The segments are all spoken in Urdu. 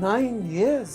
9 years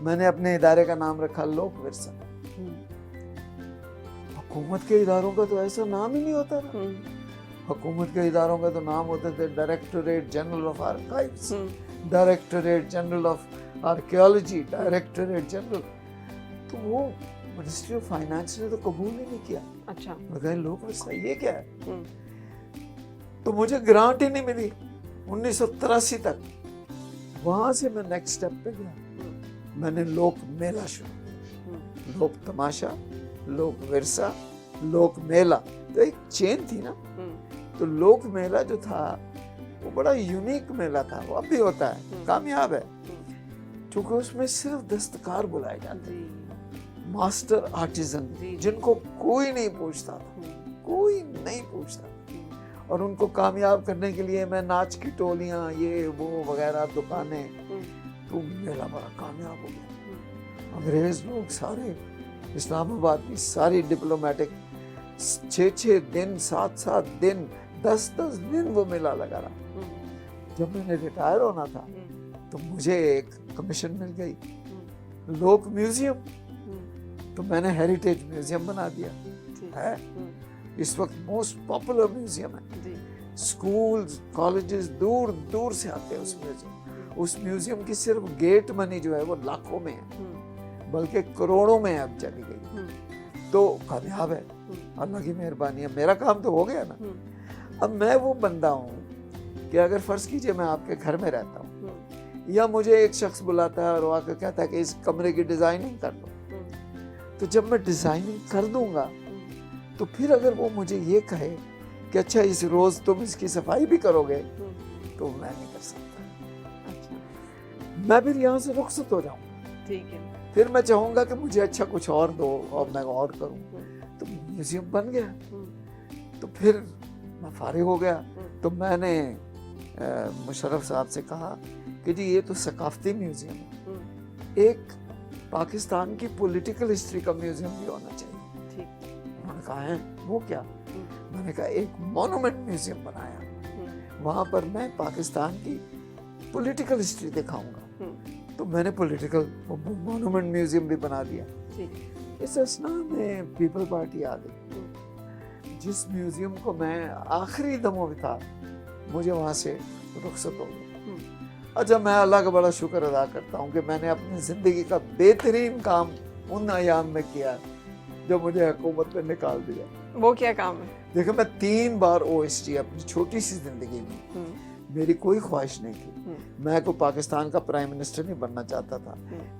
میں نے اپنے ادارے کا نام رکھا لوک ورثہ. حکومت کے اداروں کا تو ایسا نام ہی نہیں ہوتا نا. حکومت کے اداروں کا تو نام ہوتے تھے directorate general of archives, directorate general of archaeology, directorate general. تو وہ منسٹری آف فائنانس نے تو قبول ہی نہیں کیا. اچھا, میں کہا لوک ورثہ یہ کیا ہے؟ تو مجھے گرانٹ ہی نہیں ملی 1983 تک. وہاں سے میں نیکسٹ اسٹیپ پہ گیا. میں نے لوک میلہ شروع کیا. لوک تماشا, لوک ورثہ, لوک میلہ, تو ایک چین تھی نا. تو لوک میلہ جو تھا وہ بڑا یونیک میلہ تھا, وہ اب بھی ہوتا ہے, کامیاب ہے, چونکہ اس میں صرف دستکار بلائے جاتے ہیں, ماسٹر آرٹیزن, جن کو کوئی نہیں پوچھتا تھا, کوئی نہیں پوچھتا. اور ان کو کامیاب کرنے کے لیے میں ناچ کی ٹولیاں, یہ وہ وغیرہ, دکانیں, تو میلہ بڑا کامیاب ہو گیا. انگریز لوگ سارے, اسلام آباد کی ساری ڈپلومیٹک 6 دن, 7 دن, 10 دن وہ میلہ لگا رہا. جب میں نے ریٹائر ہونا تھا تو مجھے ایک کمیشن مل گئی, لوک میوزیم. تو میں نے ہیریٹیج میوزیم بنا دیا ہے. اس وقت موسٹ پاپولر میوزیم ہے. اسکولز, کالجز دور دور سے آتے ہیں اس میوزیم. اس میوزیم کی صرف گیٹ منی جو ہے وہ لاکھوں میں ہے, بلکہ کروڑوں میں اب چلی گئی. تو کامیاب ہے, اللہ کی مہربانی ہے. میرا کام تو ہو گیا نا. اب میں وہ بندہ ہوں کہ اگر فرض کیجئے میں آپ کے گھر میں رہتا ہوں, یا مجھے ایک شخص بلاتا ہے اور وہ آ کے کہتا ہے کہ اس کمرے کی ڈیزائننگ کر دو, تو جب میں ڈیزائننگ کر دوں گا تو پھر اگر وہ مجھے یہ کہے کہ اچھا اس روز تم اس کی صفائی بھی کرو گے, تو میں نہیں کر سکتا. میں پھر یہاں سے رخصت ہو جاؤں. ٹھیک ہے, پھر میں چاہوں گا کہ مجھے اچھا کچھ اور دو اور میں اور کروں. تو میوزیم بن گیا. تو پھر میں فارغ ہو گیا. تو میں نے مشرف صاحب سے کہا کہ جی یہ تو ثقافتی میوزیم ہے, ایک پاکستان کی پولیٹیکل ہسٹری کا میوزیم بھی ہونا چاہیے. انہوں نے کہا ہے وہ کیا؟ میں نے کہا ایک مونومنٹ میوزیم بنایا, وہاں پر میں پاکستان کی پولیٹیکل ہسٹری دکھاؤں گا. تو میں نے پولیٹیکل مونومنٹ میوزیم بھی بنا دیا. اس اسنا میں پیپل پارٹی آ گئی, جس میوزیم کو میں آخری دموں میں تھا, مجھے وہاں سے رخصت ہو گئی. اچھا, میں اللہ کا بڑا شکر ادا کرتا ہوں کہ میں نے اپنی زندگی کا بہترین کام ان ایام میں کیا جب مجھے حکومت میں نکال دیا. وہ کیا کام ہے؟ دیکھیں, میں 3 بار OSD اپنی چھوٹی سی زندگی میں, میری کوئی خواہش نہیں تھی. میں کوئی پاکستان کا پرائم منسٹر نہیں بننا چاہتا تھا,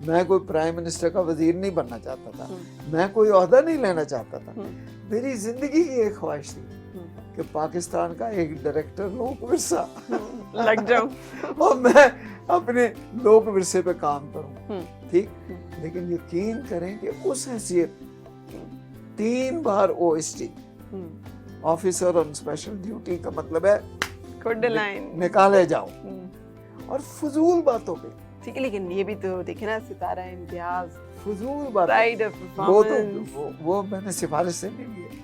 میں کوئی پرائم منسٹر کا وزیر نہیں بننا چاہتا تھا, میں کوئی عہدہ نہیں لینا چاہتا تھا. میری زندگی کی ایک خواہش تھی کہ پاکستان کا ایک ڈائریکٹر لوک ورثہ لگ جاؤں اور میں اپنے لوک ورثے پہ کام کروں. ٹھیک, لیکن یقین کریں کہ اس حیثیت 3 بار OSD, آفیسر آن اسپیشل ڈیوٹی, کا مطلب ہے نکالے جاؤ, اور فضول باتوں پہ. ٹھیک ہے, لیکن یہ بھی تو دیکھیں نا, ستارہ امتیاز, فضول باتیں, وہ میں نے سفارش سے نہیں لی.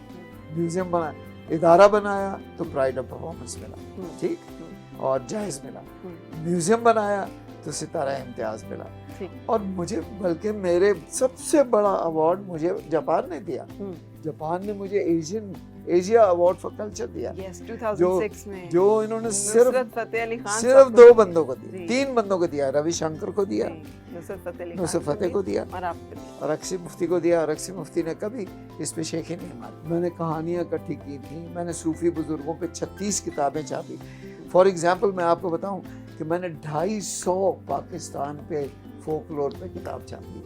میوزیم بنایا, ادارہ بنایا تو پرائیڈ آف پرفارمنس ملا, ٹھیک, اور جائز ملا. میوزیم بنایا تو ستارہ امتیاز ملا. اور مجھے بلکہ میرے سب سے بڑا ایوارڈ مجھے جاپان نے دیا. جاپان نے مجھے ایشیا ایوارڈ فار کلچر دیا, جو انہوں نے صرف 2 بندوں کو دیا, 3 بندوں کو دیا. روی شنکر کو دیا, نصرت فتح کو دیا, اور اکسی مفتی کو دیا. اور اکسی مفتی نے کبھی اس پہ شیخی نہیں ماری. میں نے کہانیاں اکٹھی کی تھیں, میں نے صوفی بزرگوں پہ 36 کتابیں چھاپی. فار ایگزامپل میں آپ کو بتاؤں کہ میں نے 250 پاکستان پہ فوک لور پہ کتاب چھاپی.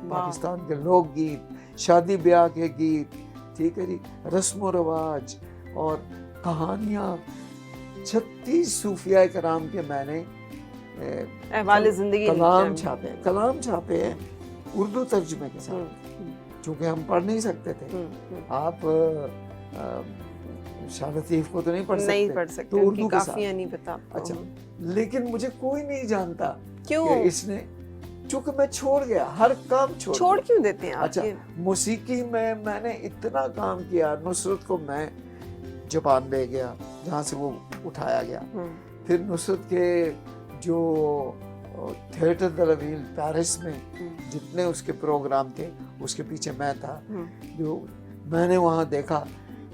پاکستان کے لوک گیت, شادی بیاہ کے گیت, ٹھیک ہے جی, رسم و رواج اور کہانیاں, 36 صوفیاء کرام کے میں نے احوال زندگی کلام چھاپے ہیں اردو ترجمے کے ساتھ, چونکہ ہم پڑھ نہیں سکتے تھے. آپ شاہ لطیف کو تو نہیں پڑھ سکتے, تو اردو کے ساتھ. اچھا, لیکن مجھے کوئی نہیں جانتا کہ اس نے, چونکہ میں چھوڑ گیا, ہر کام چھوڑ کیوں دیتے ہیں. اچھا, موسیقی میں میں نے اتنا کام کیا. نصرت کو میں جاپان لے گیا جہاں سے وہ اٹھایا گیا. پھر نصرت کے جو تھیٹر دلویل پیرس میں جتنے اس کے پروگرام تھے اس کے پیچھے میں تھا. جو میں نے وہاں دیکھا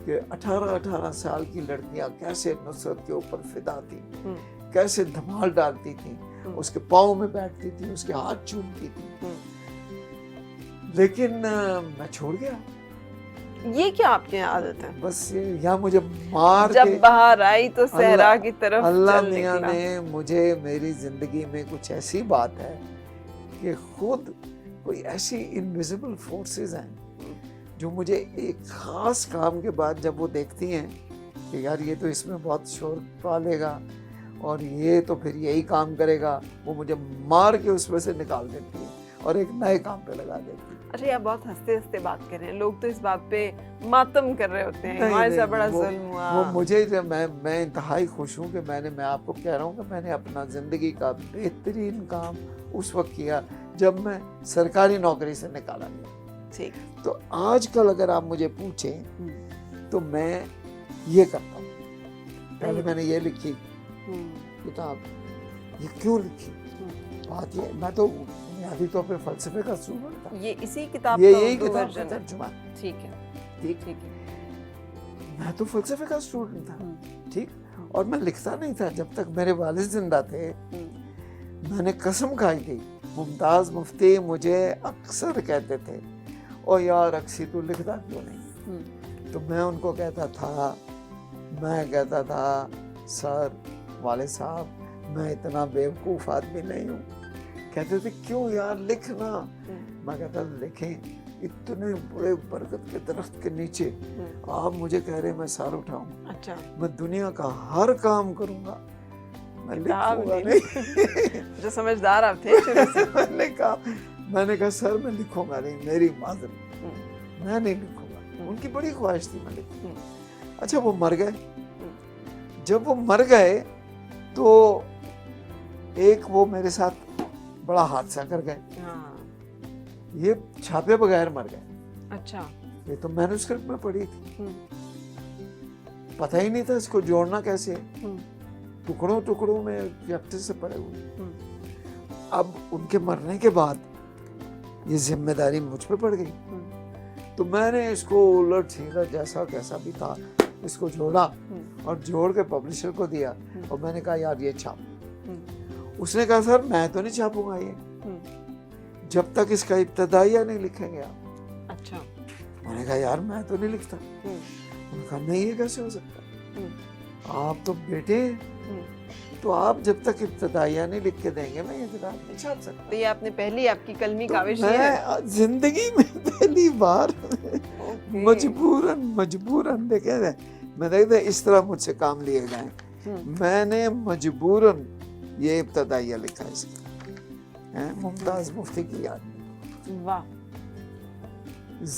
کہ 18 سال کی لڑکیاں کیسے نصرت کے اوپر فدا تھی, کیسے دھمال ڈالتی تھی, اس کے پاؤں میں بیٹھتی تھی, اس کے ہاتھ چومتی تھی. لیکن میں چھوڑ گیا. یہ کیا آپ کی عادت ہے؟ بس یا مجھے مار جب کے باہر آئی تو صحرا کی طرف اللہ چل میاں نکلا. نے مجھے, میری زندگی میں کچھ ایسی بات ہے کہ خود کوئی ایسی انویزیبل فورسز ہیں جو مجھے ایک خاص کام کے بعد جب وہ دیکھتی ہیں کہ یار یہ تو اس میں بہت شور پالے گا اور یہ تو پھر یہی کام کرے گا, وہ مجھے مار کے اس میں سے نکال دیتی ہے اور ایک نئے کام پہ لگا دیتی ہے. اچھا یہ آپ بہت ہنستے ہنستے بات کر رہے ہیں, لوگ تو اس بات پہ ماتم کر رہے ہوتے ہیں ہمارے ساتھ بڑا ظلم ہوا. وہ مجھے میں انتہائی خوش ہوں کہ میں آپ کو کہہ رہا ہوں کہ میں نے اپنا زندگی کا بہترین کام اس وقت کیا جب میں سرکاری نوکری سے نکالا گیا. ٹھیک. تو آج کل اگر آپ مجھے پوچھیں تو میں یہ کرتا ہوں. پہلے میں نے یہ لکھی کتاب, یہ کیوں لکھی بات یہ, میں تو بنیادی طور پہ فلسفے کا اسٹوڈنٹ تھا. یہ اسی کتاب یہ کا یہی اردو کتاب کا ورژن ہے. ترجمہ. ٹھیک ہے. ٹھیک ٹھیک ہے. میں تو فلسفے کا اسٹوڈنٹ تھا. ٹھیک. اور میں لکھتا نہیں تھا جب تک میرے والد زندہ تھے. میں نے قسم کھائی تھی. ممتاز مفتی مجھے اکثر کہتے تھے او یار اکسی تو لکھتا کیوں نہیں. تو میں ان کو کہتا تھا سر والد صاحب میں اتنا بیوقوف آدمی نہیں ہوں. کہتے تھے کیوں یار لکھنا. میں کہتا تھا لکھیں, اتنے بڑے برکت کے درخت کے نیچے آپ مجھے کہہ رہے میں سر اٹھاؤں. اچھا. میں دنیا کا ہر کام کروں گا, میں لکھوں گا نہیں. جو سمجھدار آپ تھے میں نے کہا سر میں لکھوں گا نہیں, میری معذرت, میں نہیں لکھوں گا. ان کی بڑی خواہش تھی میں لکھوں. اچھا وہ مر گئے. جب وہ مر گئے تو ایک وہ میرے ساتھ بڑا حادثہ کر گئے. یہ چھاپے بغیر مر گئے. اچھا. یہ تو مینوسکرپٹ میں پڑھی تھی, پتہ ہی نہیں تھا اس کو جوڑنا کیسے, ٹکڑوں ٹکڑوں میں چیپٹر سے پڑے ہوئے. اب ان کے مرنے کے بعد یہ ذمہ داری مجھ پہ پڑ گئی. تو میں نے اس کو الٹ سیدھا جیسا کیسا بھی تھا اس کو جوڑا اور جوڑ کے پبلشر کو دیا اور میں نے کہا یار یہ چھاپ. اس نے کہا سر میں تو نہیں چھاپوں گا یہ جب تک اس کا ابتدائیہ نہیں لکھیں گے آپ. اچھا. میں نے کہا یار میں تو نہیں لکھتا. انہوں نے کہا نہیں یہ کیسے ہو سکتا, آپ تو بیٹے تو آپ جب تک ابتدائیہ نہیں لکھ کے دیں گے میں یہ کتاب نہیں چھاپ سکتا. تو یہ آپ نے پہلی آپ کی کلمی کاوش ہے ہے زندگی میں پہلی بار مجبوراً دیکھیں میں دیکھتا اس طرح مجھ سے کام لیے گئے. میں نے مجبوراً یہ ابتدائیہ لکھا اس کا, ممتاز مفتی کی یاد میں. واہ.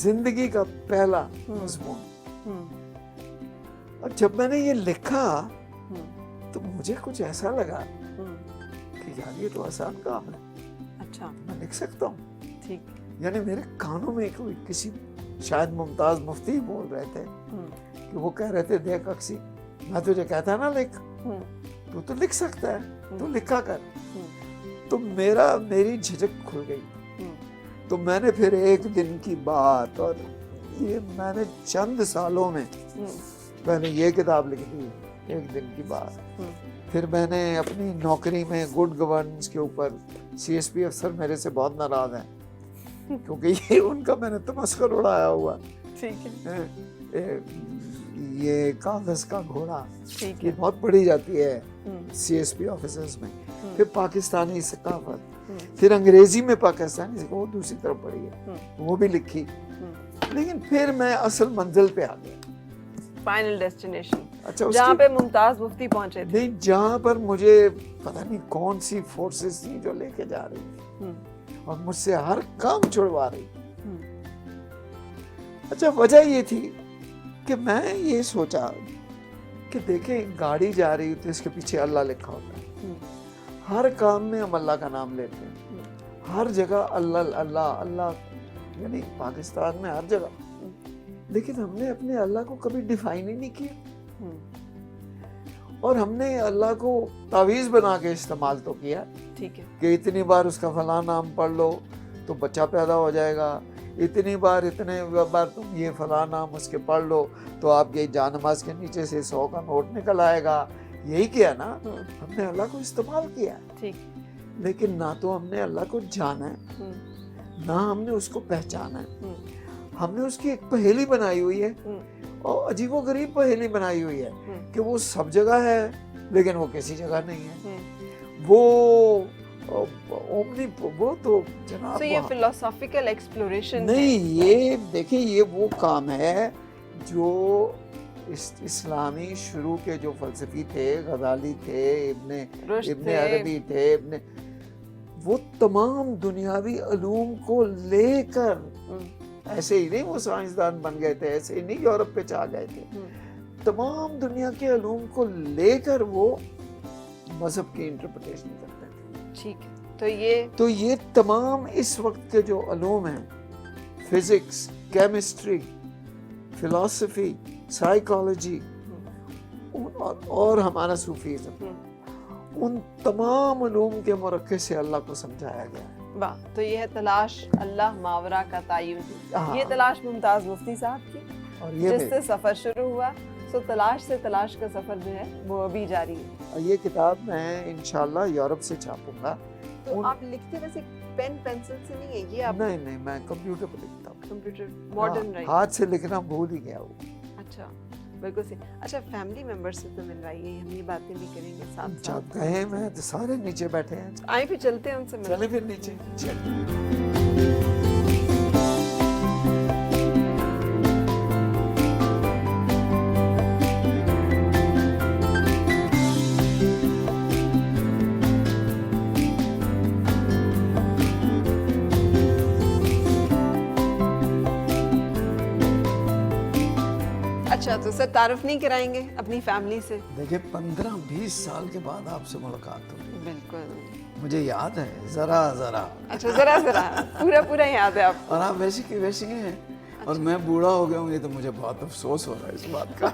زندگی کا پہلا مضمون. اور جب میں نے یہ لکھا تو مجھے کچھ ایسا لگا کہ یار یہ تو آسان کام ہے. اچھا. میں لکھ سکتا ہوں. ٹھیک. یعنی میرے کانوں میں کوئی کسی شاید ممتاز مفتی بول رہے تھے کہ وہ کہہ رہے تھے دیکھ اکسی میں تجھے کہتا ہے نا لکھ, تو لکھ سکتا ہے تو لکھا کر. تو میری جھجک کھل گئی. تو میں نے پھر ایک دن کی بات اور یہ میں نے چند سالوں میں نے یہ کتاب لکھ دی ایک دن کی بات. پھر میں نے اپنی نوکری میں گڈ گورننس کے اوپر سی ایس پی افسر میرے سے بہت ناراض ہیں کیونکہ یہ ان کا میں نے تمسخر اڑایا ہوا. ٹھیک ہے. یہ کاغذ کا گھوڑا یہ بہت پڑھی جاتی ہے سی ایس پی آفیسرز میں. پھر پاکستانی ثقافت, پھر انگریزی میں پاکستانی ثقافت, وہ دوسری طرف پڑھی ہے وہ بھی لکھی. لیکن پھر میں اصل منزل پہ آ گیا, فائنل ڈیسٹینیشن. اچھا جہاں پہ ممتاز مفتی پہنچے تھے. نہیں, جہاں پر مجھے پتہ نہیں کون سی فورسز تھی جو لے کے جا رہی تھی اور مجھ سے ہر کام چھڑوا رہی. اچھا وجہ یہ تھی کہ میں یہ سوچا کہ دیکھیں گاڑی جا رہی ہوتی ہے اس کے پیچھے اللہ لکھا ہوتا ہے. ہر کام میں ہم اللہ کا نام لیتے ہیں, ہر جگہ اللہ اللہ اللہ, یعنی پاکستان میں ہر جگہ. لیکن ہم نے اپنے اللہ کو کبھی ڈیفائن ہی نہیں کیا اور ہم نے اللہ کو تعویذ بنا کے استعمال تو کیا. ٹھیک ہے. کہ اتنی بار اس کا فلاں نام پڑھ لو تو بچہ پیدا ہو جائے گا, اتنے بار تم یہ فلاں نام اس کے پڑھ لو تو آپ کے جان نماز کے نیچے سے 100 کا نوٹ نکل آئے گا. یہی کیا نا, ہم نے اللہ کو استعمال کیا, ٹھیک, لیکن نہ تو ہم نے اللہ کو جانا ہے نہ ہم نے اس کو پہچانا ہے. ہم نے اس کی ایک پہیلی بنائی ہوئی ہے, اور عجیب و غریب پہیلی بنائی ہوئی ہے کہ وہ سب جگہ ہے لیکن وہ کسی جگہ نہیں ہے. وہ تو جناب یہ فلسافیکل ایکسپلوریشن نہیں, یہ دیکھیں یہ وہ کام ہے جو اسلامی شروع کے جو فلسفی تھے, غزالی تھے, ابن عربی تھے, وہ تمام دنیاوی علوم کو لے کر, ایسے ہی نہیں وہ سائنسدان بن گئے تھے, ایسے ہی نہیں یورپ پہ چاہ گئے تھے, تمام دنیا کے علوم کو لے کر وہ مذہب کی انٹرپریٹیشن کرتے تھے. ٹھیک ہے, تو یہ تمام اس وقت کے جو علوم ہیں, فزکس, کیمسٹری, فلسفی, سائیکالوجی اور ہمارا صوفیزم, ان تمام علوم کے مرکز سے اللہ کو سمجھایا گیا ہے. واہ, تو یہ ہے تلاش اللہ ماورا کا تعین. یہ تلاش ممتاز مفتی صاحب کی, اور جس سے سفر شروع ہوا, سو تلاش سے تلاش کا سفر جو ہے وہ ابھی جاری ہے. یہ کتاب میں انشاءاللہ یورپ سے چھاپوں گا. تو آپ لکھتے ویسے پین پینسل سے نہیں ہے یہ؟ آپ نہیں, میں کمپیوٹر پہ لکھتا ہوں. کمپیوٹر ماڈرن رائٹنگ, ہاتھ سے لکھنا بھول ہی گیا وہ. اچھا, بالکل صحیح. اچھا, فیملی ممبر سے تو ملوائیے, ہم یہ باتیں بھی کریں گے ساتھ ساتھ. گئے میں تو سارے نیچے بیٹھے ہیں. آئیں پھر چلتے ہیں ان سے ملیں. چلیں پھر نیچے. اچھا, تو سر تعارف نہیں کرائیں گے اپنی فیملی سے؟ دیکھیں 15-20 سال کے بعد آپ سے ملاقات ہوئی. بالکل, مجھے یاد ہے ذرا. اچھا, ذرا پورا یاد ہے آپ. اور آپ ویسی کی ویسی ہیں, اور میں بوڑھا ہو گیا ہوں, یہ تو مجھے بہت افسوس ہو رہا ہے اس بات کا.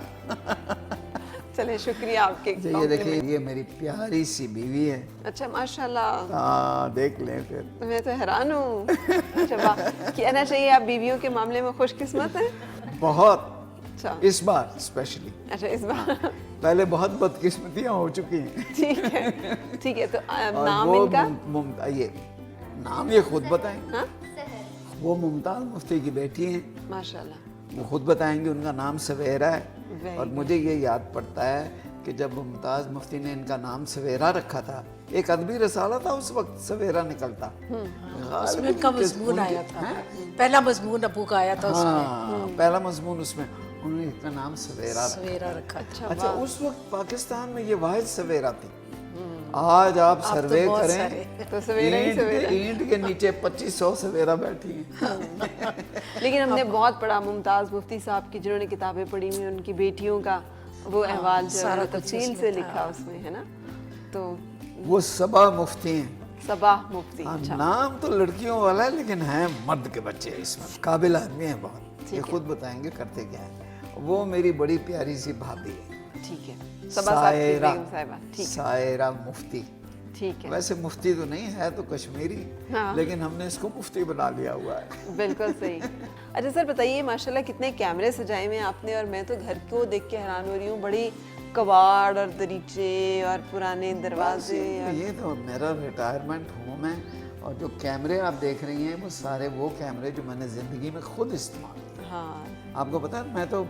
چلیں, شکریہ آپ کے. یہ دیکھیں, یہ میری پیاری سی بیوی ہے. اچھا, ماشاءاللہ. ہاں, دیکھ لیں پھر. میں تو حیران ہوں. اچھا, واہ, کہنا چاہیے آپ بیویوں کے معاملے میں خوش قسمت ہیں. بہت, اس بار اسپیشلی. اچھا, اس بار. پہلے بہت بدقسمتیاں ہو چکی ہیں. ٹھیک ہے. تو نام ان کا, یہ نام یہ خود بتائیں. وہ ممتاز مفتی کی بیٹی ہیں. ماشاءاللہ. وہ خود بتائیں گے. ان کا نام سویرا ہے, اور مجھے یہ یاد پڑتا ہے کہ جب ممتاز مفتی نے ان کا نام سویرا رکھا تھا, ایک ادبی رسالہ تھا اس وقت, سویرا نکلتا. اس میں ان کا مضمون آیا تھا, پہلا مضمون ابو کا آیا تھا اس میں. ہاں, پہلا مضمون اس میں انہوں نے اس کا نام سویرا رکھا. اچھا, اس وقت پاکستان میں یہ واحد سویرا تھی. آج آپ سروے کریں تو سویرا ہی سویرا. اینٹ کے نیچے 2500 سویرا بیٹھی ہیں. لیکن ہم نے بہت پڑھا ممتاز مفتی صاحب کی, جنہوں نے کتابیں پڑھی ہوئی, ان کی بیٹیوں کا وہ احوال جو ہے تفصیل سے لکھا اس میں, ہے نا. تو وہ صبا مفتی ہیں. صبا مفتی. نام تو لڑکیوں والا ہے لیکن ہیں مرد کے بچے, اس میں قابل آدمی ہیں بہت. یہ خود بتائیں گے کرتے کیا ہیں. وہ میری بڑی پیاری سی بھابھی ہے. ٹھیک ہے, سائرہ مفتی. ٹھیک ہے, ویسے مفتی تو نہیں ہے, تو کشمیری, لیکن ہم نے اس کو مفتی بنا لیا ہوا ہے. بالکل صحیح. اچھا سر, بتائیے ماشاءاللہ کتنے کیمرے سجائے ہوئے آپ نے, اور میں تو گھر کو دیکھ کے حیران ہو رہی ہوں. بڑی کباڑ اور دریچے اور پرانے دروازے. یہ تو میرا ریٹائرمنٹ ہوم ہے, اور جو کیمرے آپ دیکھ رہی ہیں وہ سارے وہ کیمرے جو میں نے زندگی میں خود استعمال کیے. ہاں, آپ کو پتا ہے میں تو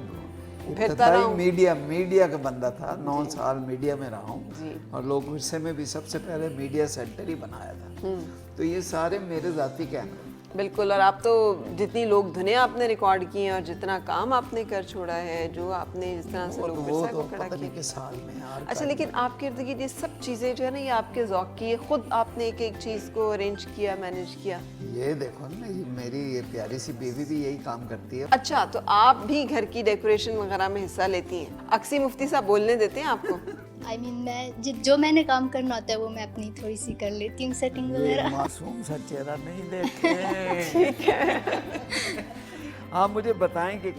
میڈیا کا بندہ تھا, 9 سال میڈیا میں رہا ہوں, اور لوگ ورثے میں بھی سب سے پہلے میڈیا سینٹر ہی بنایا تھا. تو یہ سارے میرے ذاتی کیمرے. بالکل. اور آپ تو جتنی لوگ دھنیا آپ نے ریکارڈ کی ہیں, اور جتنا کام آپ نے کر چھوڑا ہے, جو آپ نے جس طرح سے لوگ ورثہ کو کھڑا کیا. اچھا, لیکن آپ کے ارد گرد یہ سب چیزیں جو ہے نا, یہ آپ کے ذوق کی, خود آپ نے ایک ایک چیز کو ارینج کیا, مینیج کیا. یہ دیکھو نا, میری یہ پیاری سی بیوی بھی یہی کام کرتی ہے. اچھا, تو آپ بھی گھر کی ڈیکوریشن وغیرہ میں حصہ لیتی ہیں. اکثر مفتی صاحب بولنے دیتے ہیں آپ کو؟ میں جو میں نے کام کرنا ہوتا ہے وہ میں اپنی تھوڑی سی کر لیتی ہوں, سیٹنگ وغیرہ. معصوم سا چہرہ نہیں دیکھتے. آپ مجھے بتائیں کہ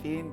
3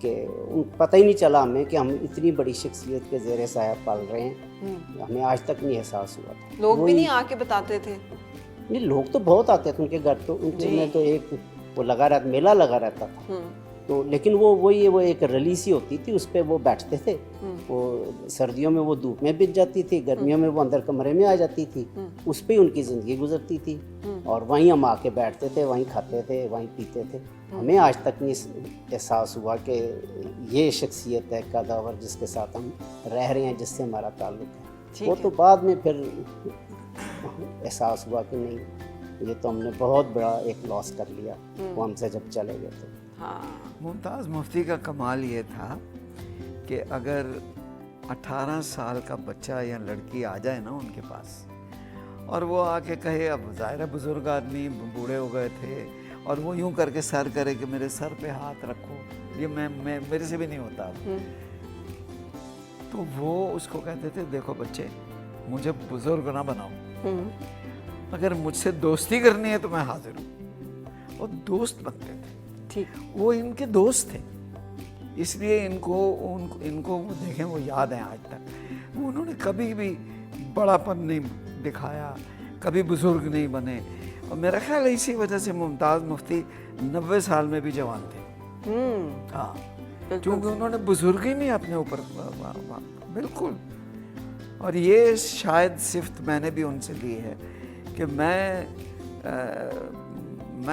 کہ پتہ ہی نہیں چلا ہمیں کہ ہم اتنی بڑی شخصیت کے زیر سایہ پال رہے ہیں، ہمیں آج تک نہیں احساس ہوا تھا. لوگ بھی نہیں آ کے بتاتے تھے؟ نہیں، لوگ تو بہت آتے تھے ان کے گھر، تو ان کے میں تو ایک وہ لگا رہتا، میلہ لگا رہتا تھا. تو لیکن وہ ایک رلی سی ہوتی تھی، اس پہ وہ بیٹھتے تھے. وہ سردیوں میں وہ دھوپ میں بچ جاتی تھی، گرمیوں میں وہ اندر کمرے میں آ جاتی تھی. اس پہ ان کی زندگی گزرتی تھی، اور وہیں ہم آ کے بیٹھتے تھے، وہیں کھاتے تھے، وہیں پیتے تھے. ہمیں آج تک نہیں احساس ہوا کہ یہ شخصیت ہے کاداور جس کے ساتھ ہم رہ رہے ہیں، جس سے ہمارا تعلق ہے. وہ تو بعد میں پھر احساس ہوا کہ نہیں، یہ تو ہم نے بہت بڑا ایک لاس کر لیا وہ ہم سے جب چلے گئے تو. ممتاز مفتی کا کمال یہ تھا کہ اگر 18 سال کا بچہ یا لڑکی آ جائے نا ان کے پاس، اور وہ آ کے کہے، اب ظاہر ہے بزرگ آدمی بوڑھے ہو گئے تھے، اور وہ یوں کر کے سر کرے کہ میرے سر پہ ہاتھ رکھو، یہ میں میرے سے بھی نہیں ہوتا. تو وہ اس کو کہتے تھے، دیکھو بچے، مجھے بزرگ نہ بناؤ، اگر مجھ سے دوستی کرنی ہے تو میں حاضر ہوں. اور دوست بنتے تھے. وہ ان کے دوست تھے، اس لیے ان کو وہ دیکھیں، وہ یاد ہیں آج تک. انہوں نے کبھی بھی بڑا پن نہیں دکھایا، کبھی بزرگ نہیں بنے. اور میرا خیال ہے اسی وجہ سے ممتاز مفتی 90 سال میں بھی جوان تھے. ہاں، کیونکہ انہوں نے بزرگی نہیں اپنے اوپر بالکل. اور یہ شاید صفت میں نے بھی ان سے لی ہے کہ میں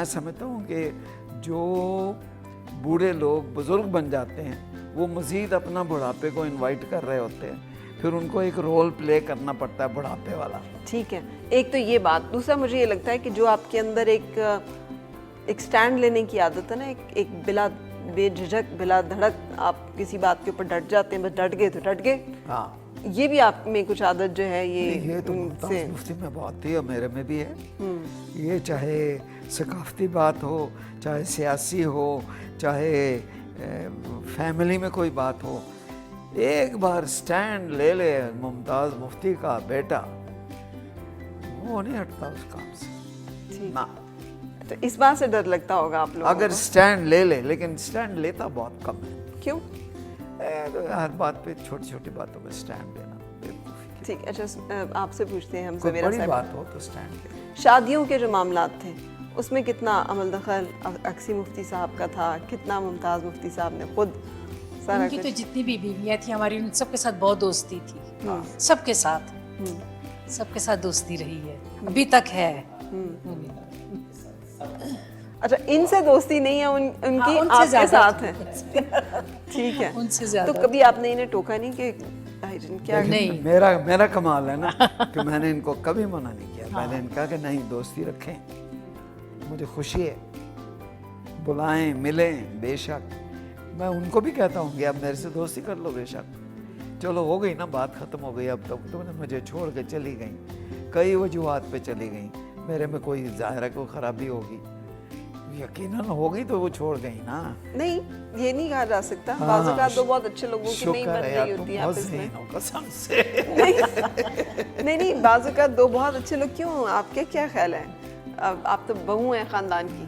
سمجھتا ہوں کہ جو بوڑھے لوگ بزرگ بن جاتے ہیں وہ مزید اپنا بڑھاپے کو انوائٹ کر رہے ہوتے ہیں، پھر ان کو ایک رول پلے کرنا پڑتا ہے بڑھاپے والا. ٹھیک ہے، ایک تو یہ بات. دوسرا مجھے یہ لگتا ہے کہ جو آپ کے اندر ایک سٹینڈ لینے کی عادت ہے نا، ایک بلا بے جھجک بلا دھڑک آپ کسی بات کے اوپر ڈٹ جاتے ہیں، بس ڈٹ گئے تو ڈٹ گئے. ہاں، یہ بھی آپ میں کچھ عادت جو ہے یہ تو ممتاز مفتی میں بہت تھی اور میرے میں بھی ہے. یہ چاہے ثقافتی بات ہو، چاہے سیاسی ہو، چاہے فیملی میں کوئی بات ہو، ایک بار سٹینڈ لے لے ممتاز مفتی کا بیٹا، وہ نہیں ہٹتا اس کام سے. نہ، اس بات سے ڈر لگتا ہوگا آپ لوگوں کو؟ اگر سٹینڈ لے لے، لیکن سٹینڈ لیتا بہت کم ہے. کیوں؟ ہر بات پہ چھوٹی چھوٹی باتوں پہ سٹینڈ لینا. ٹھیک، اچھا آپ سے پوچھتے ہیں ہم کوئی زبیرہ بڑی صاحب، بات ہو تو سٹینڈ لے. شادیوں کے جو معاملات تھے اس میں کتنا عمل دخل اکسی مفتی صاحب کا تھا، کتنا ممتاز مفتی صاحب نے خود سارا ان کی تو جتنی بھی بیویاں تھیں ہماری، ان سب کے ساتھ بہت دوستی تھی. سب کے ساتھ دوستی رہی ہے، ابھی تک ہے. اچھا، ان سے دوستی نہیں ہے، ان کی آپ کے ساتھ ہے. ٹھیک ہے، ان سے زیادہ. تو کبھی آپ نے انہیں ٹوکا نہیں کہ کیا؟ نہیں، میرا کمال ہے نا کہ میں نے ان کو کبھی منع نہیں کیا. میں نے ان کہا کہ نہیں، دوستی رکھیں، مجھے خوشی ہے، بلائیں، ملیں، بے شک. میں ان کو بھی کہتا ہوں کہ اب میرے سے دوستی کر لو، بے شک. چلو ہو گئی نا بات، ختم ہو گئی. اب تم نے مجھے چھوڑ کے چلی گئیں، کئی وجوہات پہ چلی گئیں. میرے میں کوئی ظاہر ہے کوئی خرابی ہوگی، یقیناً ہوگی تو وہ چھوڑ گئی نا. نہیں، یہ نہیں کہا جا سکتا. بعض اوقات دو بہت اچھے لوگوں کی نہیں بن رہی ہوتی ہے آپس میں. قسم سے نہیں، بعض اوقات دو بہت اچھے لوگ کیوں؟ آپ کے کیا خیال ہے؟ آپ تو بہو ہیں خاندان کی،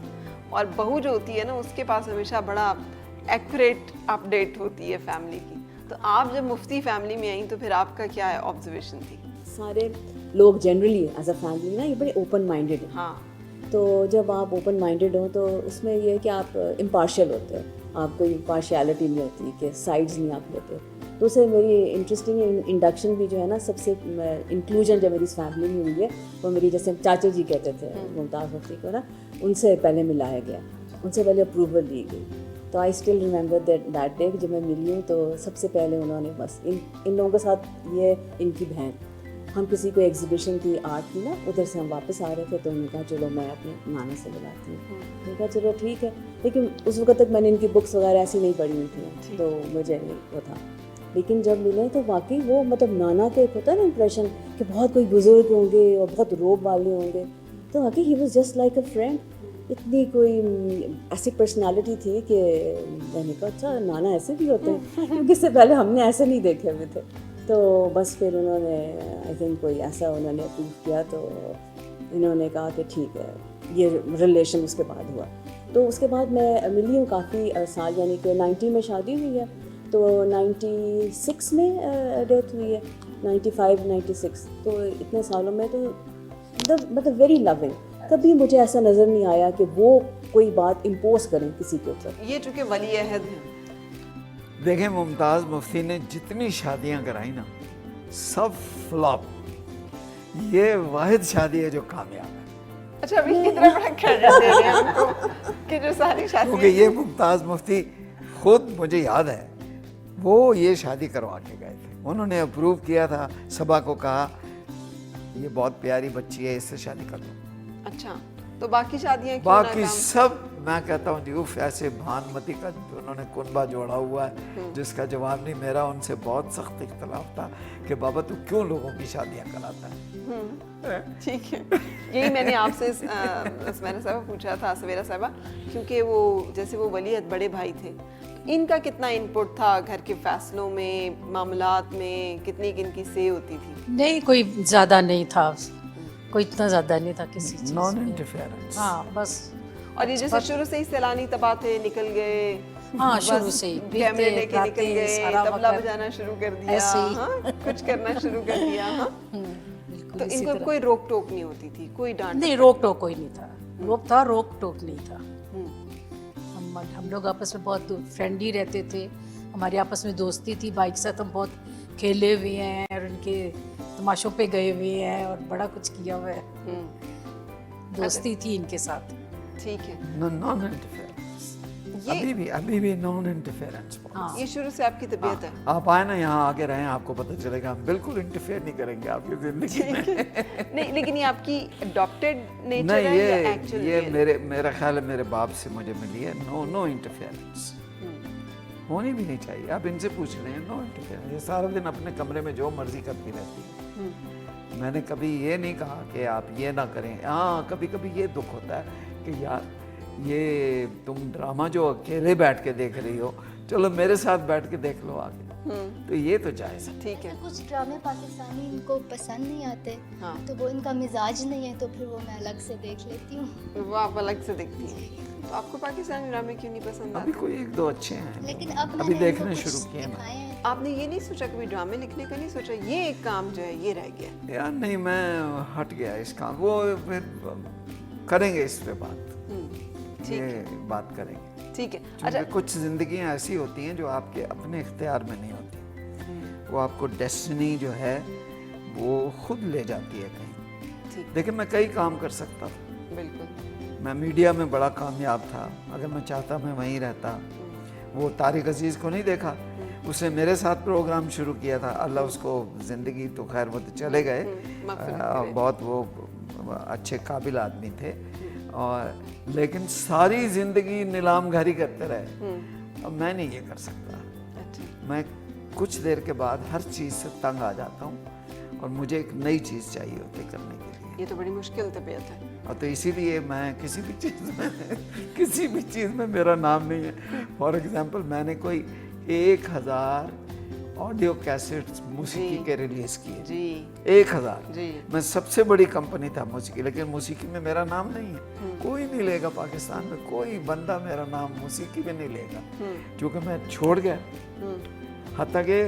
اور بہو جو ہوتی ہے نا اس کے پاس ہمیشہ بڑا ایکوریٹ اپڈیٹ ہوتی ہے فیملی کی. تو آپ جب مفتی فیملی میں آئیں تو پھر آپ کا کیا آبزرویشن تھی؟ سارے لوگ جنرلی ایز اے فیملی نا یہ بڑے اوپن مائنڈیڈ ہیں. ہاں، تو جب آپ اوپن مائنڈیڈ ہوں تو اس میں یہ ہے کہ آپ امپارشل ہوتے ہو، آپ کوئی پارشیلٹی نہیں ہوتی کہ سائڈز نہیں آپ لیتے. تو اسے میری انٹرسٹنگ انڈکشن بھی جو ہے نا، سب سے انکلوژن جو میری اس فیملی میں ہوئی ہے وہ میری، جیسے چاچا جی کہتے تھے ممتاز مفتی کو نا، ان سے پہلے ملایا گیا، ان سے پہلے اپروول لی گئی. تو I still remember that day, جب میں ملی ہوں تو سب سے پہلے انہوں نے بس ان لوگوں کے ساتھ، یہ ان کی بہن، ہم کسی کو ایگزیبیشن کی آرٹ کی نا، ادھر سے ہم واپس آ رہے تھے تو انہوں نے کہا چلو میں اپنے نانا سے ملاتی ہوں. میں نے کہا چلو ٹھیک ہے. لیکن اس وقت تک میں نے ان کی بکس وغیرہ ایسی نہیں پڑھی ہوئی تھیں تو مجھے نہیں وہ تھا. لیکن جب ملے تو واقعی وہ مطلب نانا کا ایک ہوتا ہے نا امپریشن کہ بہت کوئی بزرگ ہوں گے اور بہت روب والے ہوں گے، تو واقعی he was just like a friend. اتنی کوئی ایسی پرسنالٹی تھی کہ میں نے کہا اچھا نانا ایسے بھی ہوتے ہیں، کیونکہ اس سے پہلے ہم نے ایسے نہیں دیکھے ہوئے تھے. تو بس پھر انہوں نے آئی تھنک کوئی ایسا انہوں نے اپروو کیا، تو انہوں نے کہا کہ ٹھیک ہے. یہ ریلیشن اس کے بعد ہوا. تو اس کے بعد میں ملی ہوں کافی سال، یعنی کہ 90 میں شادی ہوئی ہے تو 96 میں ڈیتھ ہوئی ہے، 95 96، تو اتنے سالوں میں تو مطلب ویری لونگ. کبھی مجھے ایسا نظر نہیں آیا کہ وہ کوئی بات امپوز کریں کسی کے اوپر. یہ چونکہ ولی عہد ہیں. دیکھیں ممتاز مفتی نے جتنی شادیاں کرائی نا سب فلاپ، یہ واحد شادی ہے جو کامیاب ہے. اچھا ابھی کتنا بڑا کریڈٹ دے رہے ہیں ہم کو کہ جو ساری شادی. کیونکہ یہ ممتاز مفتی خود مجھے یاد ہے وہ یہ شادی کروا کے گئے تھے، انہوں نے اپروو کیا تھا، صبا کو کہا یہ بہت پیاری بچی ہے اس سے شادی کر لو. اچھا تو باقی شادیاں کیوں باقی ناکام؟ سب میں کہتا ہوں جی اف ایسے بھانمتی کا انہوں نے کنبہ جوڑا ہوا ہے جس کا جواب نہیں. میرا ان سے بہت سخت اختلاف تھا کہ بابا تو کیوں لوگوں کی شادیاں کراتا ہے. ٹھیک ہے، یہی میں نے آپ سے اسمیرا صاحبہ پوچھا تھا، سویرا صاحبہ، کیونکہ وہ جیسے وہ ولی عہد بڑے بھائی تھے، ان کا کتنا انپٹ تھا گھر کے فیصلوں میں، معاملات میں، کتنی ان کی سے ہوتی تھی؟ نہیں کوئی زیادہ نہیں تھا، کوئی اتنا زیادہ نہیں تھا کسی چیز نان میں. انٹرفیئرنس. ہاں بس. اور یہ جیسے شروع سے ہی سیلانی تباہ تھے، نکل گئے، ہاں شروع سے ہی کیمرے لے کے نکل گئے، سارا طبلہ وقت بجانا شروع کر دیا، ایسے ہی. ہاں کچھ کرنا شروع کر دیا. ہاں تو ان کو کوئی روک ٹوک نہیں ہوتی تھی، کوئی ڈانٹ نہیں، روک ٹوک کوئی نہیں تھا. روک تھا، روک ٹوک نہیں تھا. ہم لوگ آپس میں بہت فرینڈلی رہتے تھے، ہمارے آپس میں دوستی تھی. بھائی کے ساتھ ہم بہت کھیلے ہوئے ہیں اور ان کے تماشوں پہ گئے ہوئے ہیں اور بڑا کچھ کیا ہوا ہے. دوستی تھی ان کے ساتھ. ٹھیک ہے. نان انٹرفیئرنس ابھی بھی نان انٹرفیئرنس. یہ شروع سے آپ کی طبیعت ہے؟ آپ آئے نا یہاں آگے رہیں، آپ کو پتہ چلے گا ہم بالکل انٹرفیئر نہیں کریں گے آپ کی زندگی میں. نہیں لیکن یہ آپ کی اڈاپٹیڈ نیچر نہیں، ہے یا ایکچوئل؟ یہ میرا خیال ہے میرے باپ سے مجھے ملی ہے. نو انٹرفیئرنس ہونی بھی نہیں چاہیے. آپ ان سے پوچھ لیں، نو انٹرفیئرنس. یہ سارا دن اپنے کمرے میں جو مرضی کرتی رہتی ہے. میں نے کبھی یہ نہیں کہا کہ آپ یہ نہ کریں. ہاں کبھی کبھی یہ دکھ ہوتا ہے کہ یار یہ تم ڈرامہ جو اکیلے بیٹھ کے دیکھ رہی ہو، چلو میرے ساتھ بیٹھ کے دیکھ لو آگے. تو یہ تو جائز ہے. ٹھیک ہے. کچھ ڈرامے پاکستانی ان کو پسند نہیں آتے، تو وہ ان کا مزاج نہیں ہے، تو پھر وہ میں الگ سے دیکھ لیتی ہوں. وہ آپ الگ سے دیکھتی ہیں. تو آپ کو پاکستانی ڈرامے کیوں نہیں پسند ابھی آتے؟ کوئی ایک دو اچھے ہیں لیکن اب ابھی دیکھنے شروع کیے میں. آپ نے یہ نہیں سوچا کبھی ڈرامے لکھنے کا نہیں سوچا؟ یہ ایک کام جو ہے یہ رہ گیا. یار نہیں، میں ہٹ گیا اس کام. وہ پھر کریں گے اس پہ بات، یہ بات کریں گے. ٹھیک ہے. کیونکہ کچھ زندگیاں ایسی ہوتی ہیں جو آپ کے اپنے اختیار میں نہیں ہوتی، وہ آپ کو ڈیسٹنی جو ہے وہ خود لے جاتی ہے کہیں. لیکن میں کئی کام کر سکتا تھا. بالکل. میں میڈیا میں بڑا کامیاب تھا، اگر میں چاہتا میں وہیں رہتا. وہ طارق عزیز کو نہیں دیکھا، اس نے میرے ساتھ پروگرام شروع کیا تھا. اللہ اس کو زندگی تو خیر، وہ تو چلے گئے، بہت وہ اچھے قابل آدمی تھے، اور لیکن ساری زندگی نیلام گھری کرتے رہے. اب میں نہیں یہ کر سکتا. میں کچھ دیر کے بعد ہر چیز سے تنگ آ جاتا ہوں اور مجھے ایک نئی چیز چاہیے ہوتی ہے کرنے کے لیے. یہ تو بڑی مشکل طبیعت ہے. اور تو اسی لیے میں کسی بھی چیز میں میرا نام نہیں ہے. فار ایگزامپل میں نے کوئی 1000 آڈیو کیسٹس موسیقی کے ریلیز کیے. 1000. میں سب سے بڑی کمپنی تھا موسیقی، لیکن موسیقی میں میرا نام نہیں ہے. کوئی نہیں لے گا پاکستان میں، کوئی بندہ میرا نام موسیقی میں نہیں لے گا، کیونکہ میں چھوڑ گیا. حتیٰ کہ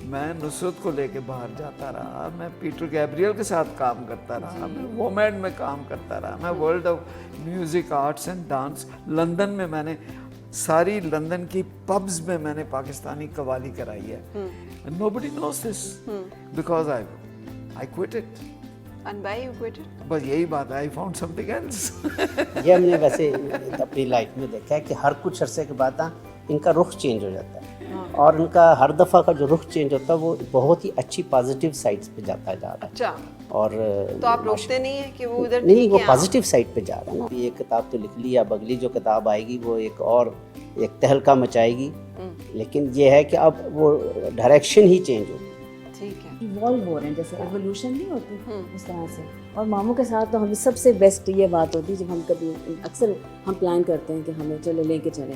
میں نصرت کو لے کے باہر جاتا رہا، میں پیٹر گیبریل کے ساتھ کام کرتا رہا، میں وومیڈ میں کام کرتا رہا، میں world of music arts and dance London میں، میں نے ساری لندن کی پبز میں میں نے پاکستانی قوالی کرائی ہے. Nobody knows this because I quit it. And why you quit it? بس یہی بات ہے، I found something else. یہ ہم نے ویسے اپنی لائف میں دیکھا ہے کہ ہر کچھ عرصے کے بعد ان کا رخ چینج ہو جاتا ہے، اور ان کا ہر دفعہ کا جو رخ چینج ہوتا ہے وہ بہت ہی اچھی پازیٹیو سائڈس پہ جاتا جا رہا ہے. اچھا. اور تو آپ روکتے نہیں ہیں کہ وہ ادھر نہیں، وہ پازیٹیو سائڈ پہ جا رہا ہے نا. یہ کتاب تو لکھ لی، اب اگلی جو کتاب آئے گی وہ ایک تہلکہ مچائے گی، لیکن یہ ہے کہ اب وہ ڈائریکشن ہی چینج ہوگی. ٹھیک ہے. ایوالو ہو رہے ہیں، جیسے ایولیوشن نہیں ہوتی اس طرح سے. اور ماموں کے ساتھ تو ہمیں سب سے بیسٹ یہ بات ہوتی ہے جب ہم کبھی اکثر ہم پلان کرتے ہیں کہ ہمیں چلو لے کے چلیں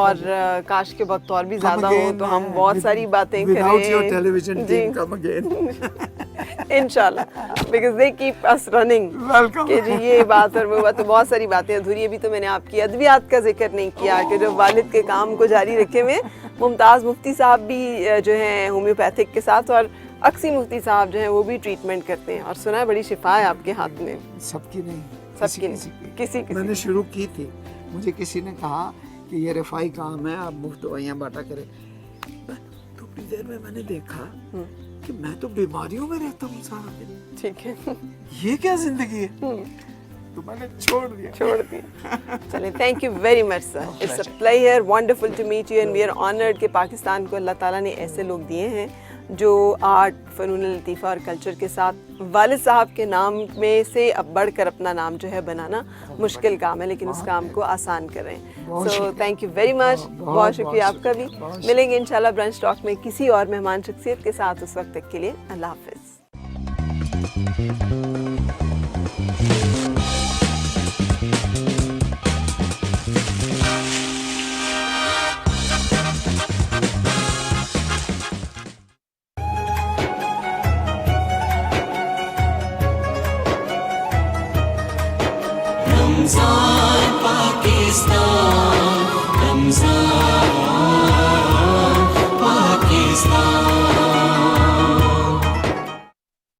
اور کاش کے وقت اور بھی زیادہ ہو تو ہم بہت ساری باتیں کریں. Without your television team, come again. انشاءاللہ because they keep us running. Welcome. کہ جی یہ بات اور وہ بات, تو بہت ساری باتیں ادھوری. ابھی تو میں نے آپ کی ادویات کا ذکر نہیں کیا کہ جو والد کے کام کو جاری رکھے ہوئے ممتاز مفتی صاحب بھی جو ہیں ہومیوپیتھک کے ساتھ, اور اکسی مفتی صاحب جو ہیں وہ بھی ٹریٹمنٹ کرتے ہیں, اور سنا ہے بڑی شفا ہے آپ کے ہاتھ میں. سب کی نہیں, سب کی کسی میں نے شروع کی تھی, مجھے کسی نے کہا کہ یہ رفائی کام ہے, آپ مفت دوائیاں بانٹا کریں. تھوڑی دیر میں نے دیکھا کہ میں تو بیماریوں میں رہتا ہوں سارا دن. ٹھیک ہے, یہ کیا زندگی ہے, تو میں نے چھوڑ دیا. چلیں, thank you very much sir, it's a player, wonderful to meet you, and we are honoured کہ پاکستان کو اللہ تعالیٰ نے ایسے لوگ دیے ہیں جو آرٹ, فنون لطیفہ اور کلچر کے ساتھ والد صاحب کے نام میں سے اب بڑھ کر اپنا نام جو ہے بنانا مشکل کام ہے, لیکن اس کام کو آسان کر رہے ہیں. سو تھینک یو ویری مچ, بہت شکریہ آپ کا بھی. ملیں گے انشاءاللہ برنچ ٹاک میں کسی اور مہمان شخصیت کے ساتھ. اس وقت تک کے لیے اللہ حافظ. رمضان